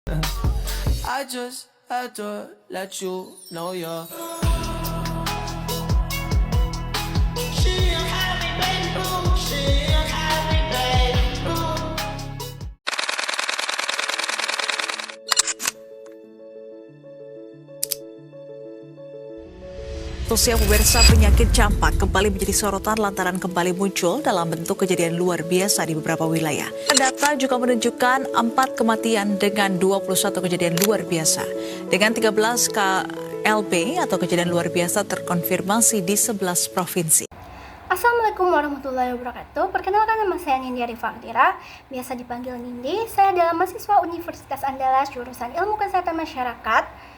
I just had to let you know you're. She a happy baby, she a happy baby. Sosial pemirsa, penyakit campak kembali menjadi sorotan lantaran kembali muncul dalam bentuk kejadian luar biasa di beberapa wilayah. Data juga menunjukkan 4 kematian dengan 21 kejadian luar biasa. Dengan 13 KLB atau kejadian luar biasa terkonfirmasi di 11 provinsi. Assalamualaikum warahmatullahi wabarakatuh. Perkenalkan, nama saya Nindya Rifaldira, biasa dipanggil Nindi. Saya adalah mahasiswa Universitas Andalas jurusan Ilmu Kesehatan Masyarakat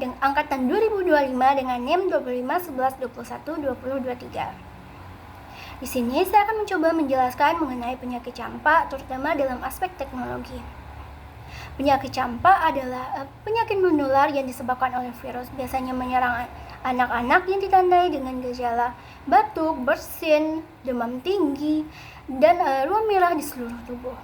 dengan angkatan 2025 dengan NIM 2511212023. Di sini saya akan mencoba menjelaskan mengenai penyakit campak, terutama dalam aspek teknologi. Penyakit campak adalah penyakit menular yang disebabkan oleh virus, biasanya menyerang anak-anak yang ditandai dengan gejala batuk, bersin, demam tinggi, dan ruam merah di seluruh tubuh.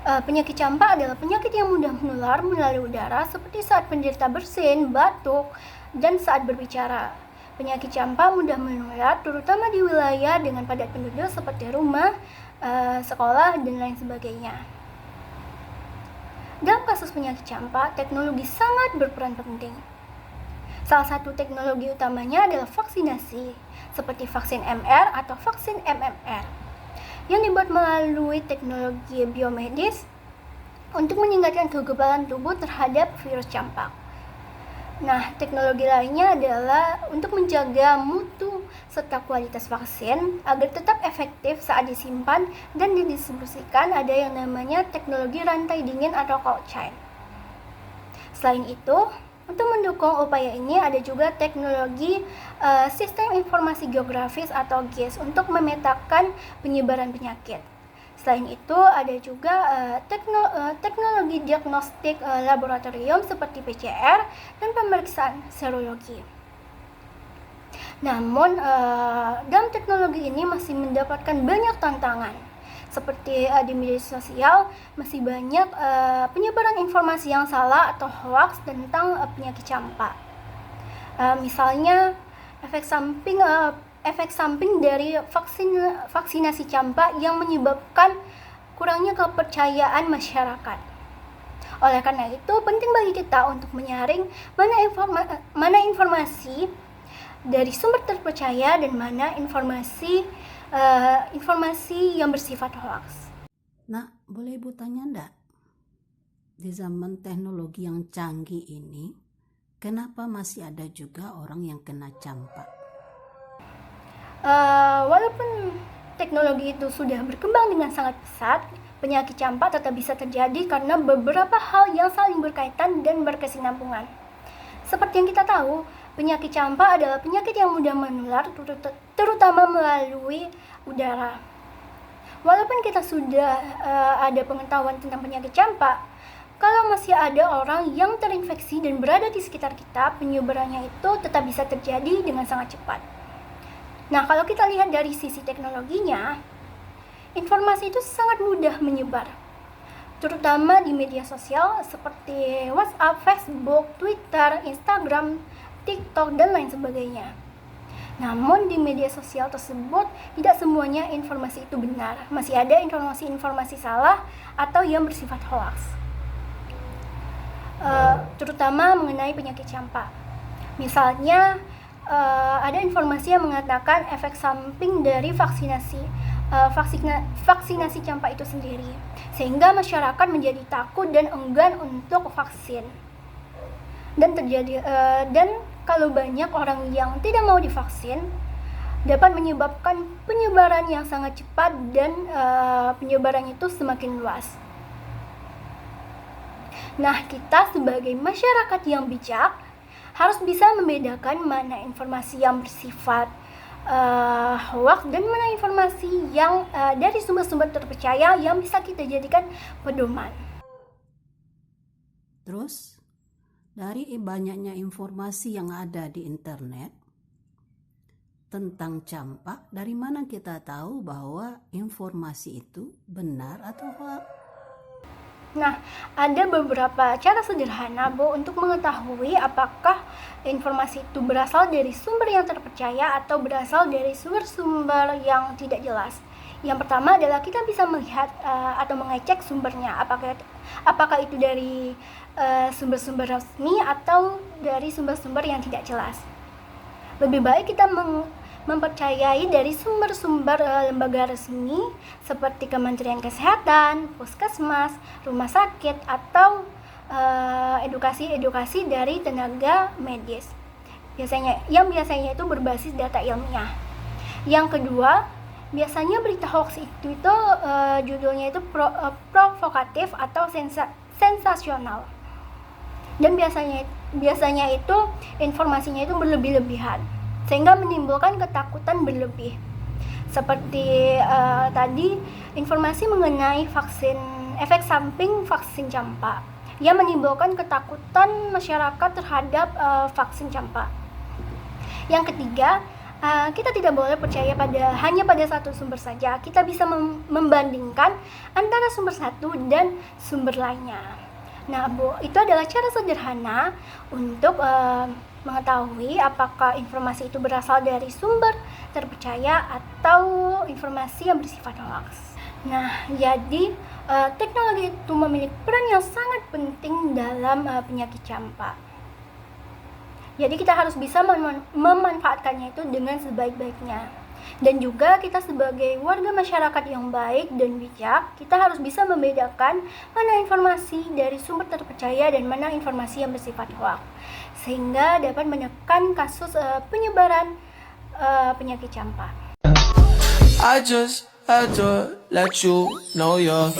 Penyakit campak adalah penyakit yang mudah menular melalui udara seperti saat penderita bersin, batuk, dan saat berbicara. Penyakit campak mudah menular terutama di wilayah dengan padat penduduk seperti rumah, sekolah, dan lain sebagainya. Dalam kasus penyakit campak, teknologi sangat berperan penting. Salah satu teknologi utamanya adalah vaksinasi, seperti vaksin MR atau vaksin MMR, yang dibuat melalui teknologi biomedis untuk meningkatkan kekebalan tubuh terhadap virus campak. Nah, teknologi lainnya adalah untuk menjaga mutu serta kualitas vaksin agar tetap efektif saat disimpan dan didistribusikan. Ada yang namanya teknologi rantai dingin atau cold chain. Selain itu, untuk mendukung upaya ini ada juga teknologi sistem informasi geografis atau GIS untuk memetakan penyebaran penyakit. Selain itu ada juga teknologi diagnostik laboratorium seperti PCR dan pemeriksaan serologi. Namun dalam teknologi ini masih mendapatkan banyak tantangan. Seperti di media sosial masih banyak penyebaran informasi yang salah atau hoax tentang penyakit campak. Misalnya efek samping dari vaksinasi campak yang menyebabkan kurangnya kepercayaan masyarakat. Oleh karena itu penting bagi kita untuk menyaring mana informasi dari sumber terpercaya dan mana informasi yang bersifat hoax. Nah, boleh Ibu tanya enggak? Di zaman teknologi yang canggih ini, kenapa masih ada juga orang yang kena campak? Walaupun teknologi itu sudah berkembang dengan sangat pesat, penyakit campak tetap bisa terjadi karena beberapa hal yang saling berkaitan dan berkesinambungan. Seperti yang kita tahu, penyakit campak adalah penyakit yang mudah menular, terutama melalui udara. Walaupun kita sudah ada pengetahuan tentang penyakit campak, kalau masih ada orang yang terinfeksi dan berada di sekitar kita, penyebarannya itu tetap bisa terjadi dengan sangat cepat. Nah, kalau kita lihat dari sisi teknologinya, informasi itu sangat mudah menyebar, terutama di media sosial seperti WhatsApp, Facebook, Twitter, Instagram, TikTok, dan lain sebagainya. Namun di media sosial tersebut tidak semuanya informasi itu benar. Masih ada informasi-informasi salah atau yang bersifat hoax. Terutama mengenai penyakit campak. Misalnya ada informasi yang mengatakan efek samping dari vaksinasi campak itu sendiri, sehingga masyarakat menjadi takut dan enggan untuk vaksin. Dan kalau banyak orang yang tidak mau divaksin, dapat menyebabkan penyebaran yang sangat cepat dan penyebaran itu semakin luas. Nah, kita sebagai masyarakat yang bijak harus bisa membedakan mana informasi yang bersifat hoax dan mana informasi yang dari sumber-sumber terpercaya yang bisa kita jadikan pedoman. Terus, dari banyaknya informasi yang ada di internet tentang campak, dari mana kita tahu bahwa informasi itu benar atau hoax? Nah, ada beberapa cara sederhana, Bu, untuk mengetahui apakah informasi itu berasal dari sumber yang terpercaya atau berasal dari sumber-sumber yang tidak jelas. Yang pertama adalah kita bisa melihat atau mengecek sumbernya, apakah itu dari sumber-sumber resmi atau dari sumber-sumber yang tidak jelas. Lebih baik kita mempercayai dari sumber-sumber lembaga resmi seperti Kementerian Kesehatan, Puskesmas, rumah sakit, atau edukasi dari tenaga medis. Biasanya itu berbasis data ilmiah. Yang kedua, biasanya berita hoax itu judulnya itu provokatif atau sensasional. Dan biasanya itu informasinya itu berlebih-lebihan, sehingga menimbulkan ketakutan berlebih. Seperti tadi, informasi mengenai efek samping vaksin campak yang menimbulkan ketakutan masyarakat terhadap vaksin campak. Yang ketiga, kita tidak boleh percaya hanya pada satu sumber saja. Kita bisa membandingkan antara sumber satu dan sumber lainnya. Nah, Bu, itu adalah cara sederhana untuk mengetahui apakah informasi itu berasal dari sumber terpercaya atau informasi yang bersifat hoax. Nah, jadi teknologi itu memiliki peran yang sangat penting dalam penyakit campak. Jadi kita harus bisa memanfaatkannya itu dengan sebaik-baiknya. Dan juga kita sebagai warga masyarakat yang baik dan bijak, kita harus bisa membedakan mana informasi dari sumber terpercaya dan mana informasi yang bersifat hoax, sehingga dapat menekan kasus penyebaran penyakit campak. I just had to let you know you're